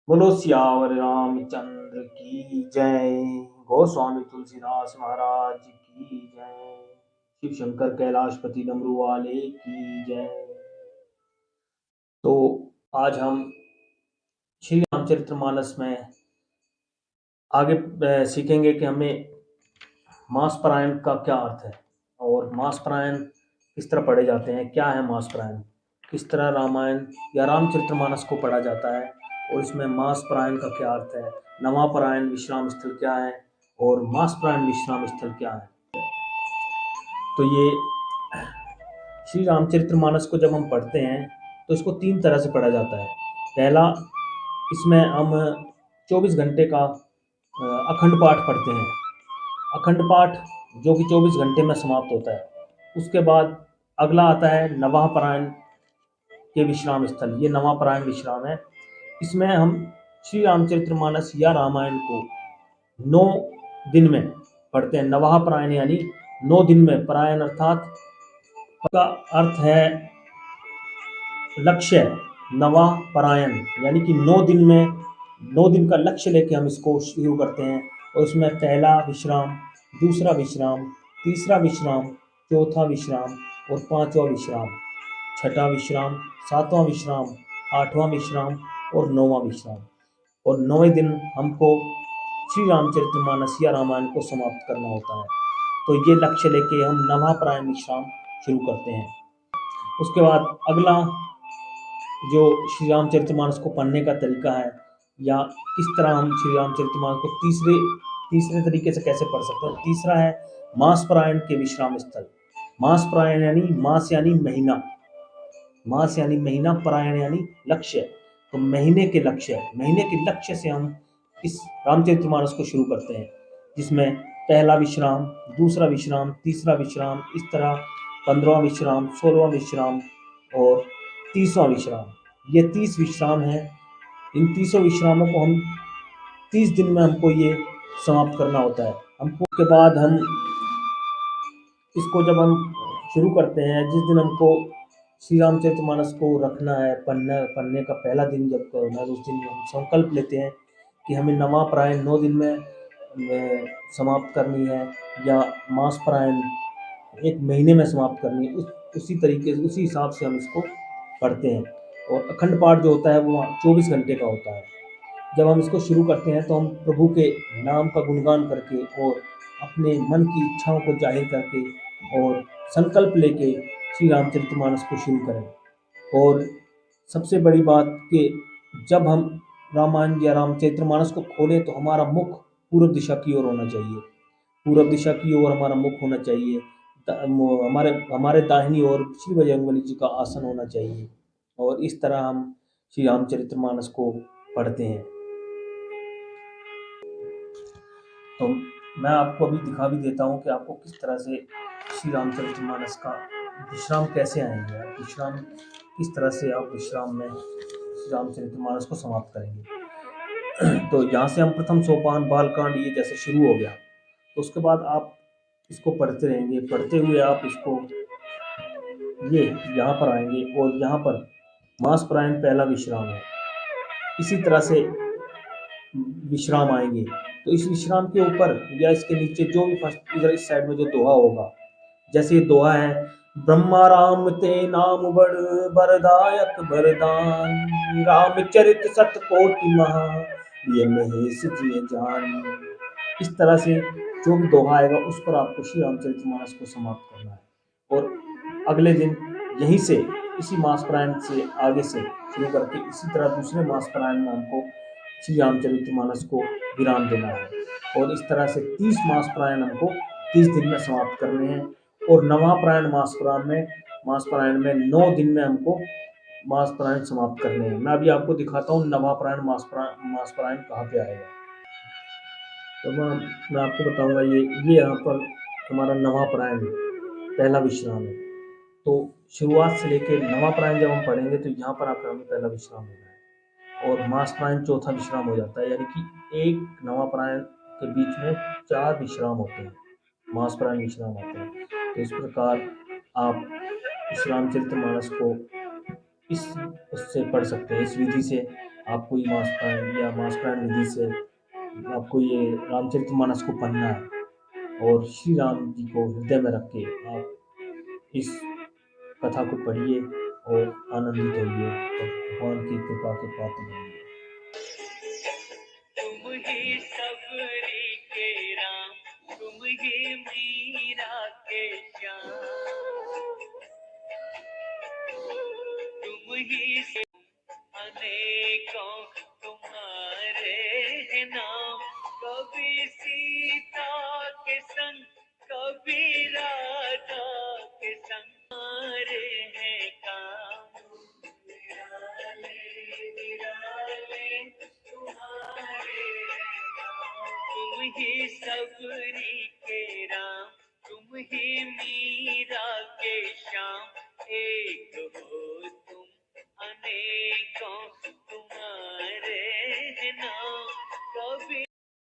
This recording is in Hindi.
बोलो सियावर रामचंद्र की जय। गोस्वामी तुलसीदास महाराज की जय। शिव शंकर कैलाशपति डमरू वाले की जय। तो आज हम श्री रामचरितमानस में आगे सीखेंगे कि हमें मास पारायण का क्या अर्थ है और मास पारायण किस तरह पढ़े जाते हैं, क्या है मास पारायण, किस तरह रामायण या रामचरितमानस को पढ़ा जाता है और इसमें मास पारायण का क्या अर्थ है, नवा पारायण विश्राम स्थल क्या है और मास पारायण विश्राम स्थल क्या है। तो ये श्री रामचरितमानस को जब हम पढ़ते हैं तो इसको 3 तरह से पढ़ा जाता है। पहला, इसमें हम 24 घंटे का अखंड पाठ पढ़ते हैं। अखंड पाठ जो कि 24 घंटे में समाप्त होता है। उसके बाद अगला आता है नवाह पारायण के विश्राम स्थल। ये नवाह पारायण विश्राम है। इसमें हम श्री रामचरितमानस या रामायण को 9 दिन में पढ़ते हैं। नवाह पारायण यानी 9 दिन में, पारायण अर्थात का अर्थ है लक्ष्य। नवाह पारायण यानी कि 9 दिन में, 9 दिन का लक्ष्य लेके हम इसको शुरू करते हैं और उसमें पहला विश्राम, दूसरा विश्राम, तीसरा विश्राम, चौथा विश्राम और 5वां विश्राम, छठा विश्राम, 7वां विश्राम, 8वां विश्राम और 9वां विश्राम। और 9वें दिन हमको श्री रामचरितमानस या रामायण को समाप्त करना होता है। तो ये लक्ष्य लेके हम नवाह पारायण विश्राम शुरू करते हैं। उसके बाद अगला जो श्री रामचरितमानस को पढ़ने का तरीका है या किस तरह हम श्री रामचरितमानस को तीसरे तरीके से कैसे पढ़ सकते हैं। तीसरा है मास पारायण के विश्राम स्थल। मास पारायण यानी मास यानी महीना, मास यानी महीना, पारायण यानी लक्ष्य। तो महीने के लक्ष्य से हम इस रामचरितमानस को शुरू करते हैं, जिसमें पहला विश्राम, दूसरा विश्राम, तीसरा विश्राम, इस तरह 15वां विश्राम, 16वां विश्राम और 30वां विश्राम। ये 30 विश्राम हैं। इन 30 विश्रामों को हम 30 दिन में हमको ये समाप्त करना होता है। हमको के बाद हम इसको जब हम शुरू करते हैं, जिस दिन हमको श्री रामचरितमानस को रखना है, पढ़ने का पहला दिन जब होना है, उस दिन हम संकल्प लेते हैं कि हमें नवाह पारायण 9 दिन में समाप्त करनी है या मास पारायण 1 महीने में समाप्त करनी है। उसी तरीके से, उसी हिसाब से हम इसको पढ़ते हैं। और अखंड पाठ जो होता है वो 24 घंटे का होता है। जब हम इसको शुरू करते हैं तो हम प्रभु के नाम का गुणगान करके और अपने मन की इच्छाओं को जाहिर करके और संकल्प लेके श्री रामचरितमानस को शुरू करें। और सबसे बड़ी बात कि जब हम रामायण या रामचरितमानस को खोलें तो हमारा मुख पूर्व दिशा की ओर होना चाहिए। पूर्व दिशा की ओर हमारा मुख होना चाहिए। हमारे दाहिनी ओर श्री बजरंगबली जी का आसन होना चाहिए। और इस तरह हम श्री रामचरितमानस को पढ़ते हैं। तो मैं आपको अभी दिखा भी देता हूँ कि आपको किस तरह से श्री रामचरितमानस का विश्राम कैसे आएंगे। विश्राम किस तरह से आप विश्राम में श्री रामचरितमानस को समाप्त करेंगे। तो यहाँ से हम प्रथम सोपान बालकांड ये जैसे शुरू हो गया, तो उसके बाद आप इसको पढ़ते रहेंगे। पढ़ते हुए आप इसको ये यहाँ पर आएंगे और यहाँ पर मास पारायण पहला विश्राम है। इसी तरह से विश्राम आएंगे। तो इस विश्राम के ऊपर या इसके नीचे जो भी फर्स्ट इधर इस साइड में जो दोहा होगा, जैसे ये दोहा है, ब्रह्मा राम ते नाम बड़ बरदायक बरदान, रामचरित सतकोटि महा ये महेश जिय जान। इस तरह से जो भी दोहा आएगा उस पर आपको श्री रामचरितमानस को समाप्त करना है। और अगले दिन यहीं से इसी मास पारायण से आगे से शुरू करके इसी तरह दूसरे मास पारायण में हमको श्री रामचरितमानस को विराम देना है। और इस तरह से 30 मास पारायण हमको 30 दिन में समाप्त करने हैं। और नवाह पारायण मास पारायण में 9 दिन में हमको मास पारायण समाप्त करने हैं। मैं अभी आपको दिखाता हूँ नवाह पारायण मास पारायण कहाँ पे आएगा। तो मैं आपको बताऊंगा ये यहाँ पर हमारा नवाह पारायण पहला विश्राम है। तो शुरुआत से लेकर नवाह पारायण जब हम पढ़ेंगे तो यहाँ पर आपका हमें पहला विश्राम लेना है। और मासप्राण चौथा विश्राम हो जाता है, यानी कि एक नवापरायण के बीच में 4 विश्राम होते हैं, मासप्राण विश्राम होते हैं। तो इस प्रकार आप इस रामचरितमानस को इस उससे पढ़ सकते हैं, इस विधि से आपको ये मासप्राण या मासप्राण विधि से आपको ये रामचरितमानस को पढ़ना है और श्री राम जी को हृदय में रख के आप इस कथा को पढ़िए और आनंदित होइए और भगवान की कृपा के पात्र बनिए। तुम ही सबरी के राम, तुम ही मीरा के श्याम, तुम ही अनेकों तुम्हारे हैं नाम, कभी सीता के संग, कभी राधा के संग तुम्हारे हैं काम, निराले निराले तुम्हारे हैं काम। तुम ही सबरी के राम, तुम ही मीरा के श्याम, एक